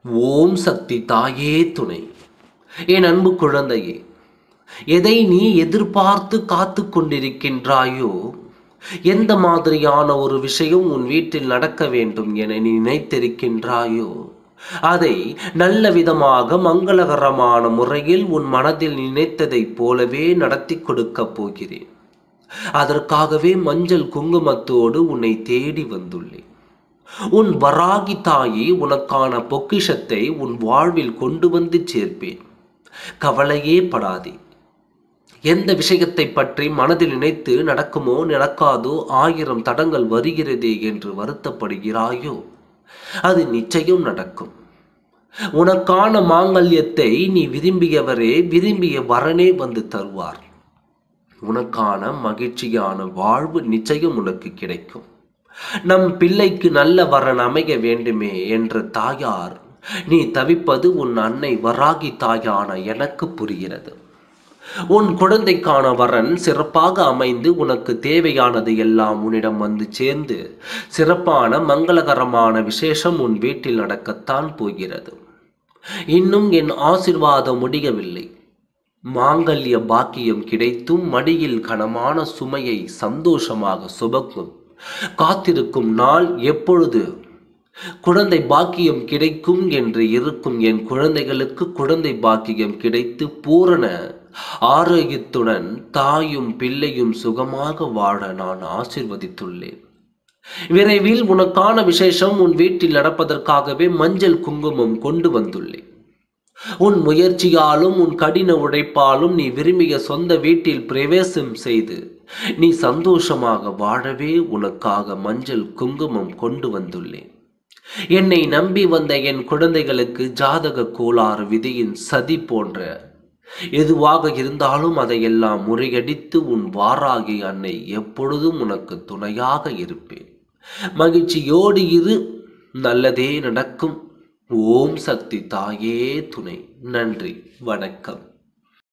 ஓம் சக்தி தாயே துணை. என் அன்பு குழந்தையே, எதை நீ எதிர்பார்த்து காத்து கொண்டிருக்கின்றாயோ, எந்த மாதிரியான ஒரு விஷயம் உன் வீட்டில் நடக்க வேண்டும் என நீ நினைத்திருக்கின்றாயோ, அதை நல்ல விதமாக மங்களகரமான முறையில் உன் மனதில் நினைத்ததைப் போலவே நடத்தி கொடுக்கப் போகிறேன். அதற்காகவே மஞ்சள் குங்குமத்தோடு உன்னை தேடி வந்துள்ளேன். உன் வராகி தாயே உனக்கான பொக்கிஷத்தை உன் வாழ்வில் கொண்டு வந்து சேர்ப்பேன். கவலையே படாதே. எந்த விஷயத்தை பற்றி மனதில் நினைத்து நடக்குமோ நடக்காதோ 1000 தடங்கள் வருகிறதே என்று வருத்தப்படுகிறாயோ, அது நிச்சயம் நடக்கும். உனக்கான மாங்கல்யத்தை நீ விரும்பியவரே விரும்பிய வரனே வந்து தருவார். உனக்கான மகிழ்ச்சியான வாழ்வு நிச்சயம் உனக்கு கிடைக்கும். நம் பிள்ளைக்கு நல்ல வரன் அமைய வேண்டுமே என்ற தாயார் நீ தவிப்பது உன் அன்னை வராகி தாயான எனக்கு புரிகிறது. உன் குழந்தைக்கான வரன் சிறப்பாக அமைந்து உனக்கு தேவையானது எல்லாம் உன்னிடம் வந்து சேர்ந்து சிறப்பான மங்களகரமான விசேஷம் உன் வீட்டில் நடக்கத்தான் போகிறது. இன்னும் என் ஆசீர்வாதம் முடியவில்லை. மாங்கல்ய பாக்கியம் கிடைத்தும் மடியில் கனமான சுமையை சந்தோஷமாக சுமக்கும் காத்திருக்கும் நாள் எப்பொழுது குழந்தை பாக்கியம் கிடைக்கும் என்று இருக்கும் என் குழந்தைகளுக்கு குழந்தை பாக்கியம் கிடைத்து பூரண ஆரோக்கியத்துடன் தாயும் பிள்ளையும் சுகமாக வாழ நான் ஆசீர்வதித்துள்ளேன். விரைவில் உனக்கான விசேஷம் உன் வீட்டில் நடப்பதற்காகவே மஞ்சள் குங்குமம் கொண்டு வந்துள்ளேன். உன் முயற்சியாலும் உன் கடின உழைப்பாலும் நீ விரும்பிய சொந்த வீட்டில் பிரவேசம் செய்து நீ சந்தோஷமாக வாழவே உனக்காக மஞ்சள் குங்குமம் கொண்டு வந்துள்ளேன். என்னை நம்பி வந்த என் குழந்தைகளுக்கு ஜாதக கோளாறு விதியின் சதி போன்ற எதுவாக இருந்தாலும் அதையெல்லாம் முறியடித்து உன் வாராகி அன்னை எப்பொழுதும் உனக்கு துணையாக இருப்பேன். மகிழ்ச்சியோடு இரு, நல்லதே நடக்கும். ஓம் சக்தி தாயே துணை. நன்றி, வணக்கம்.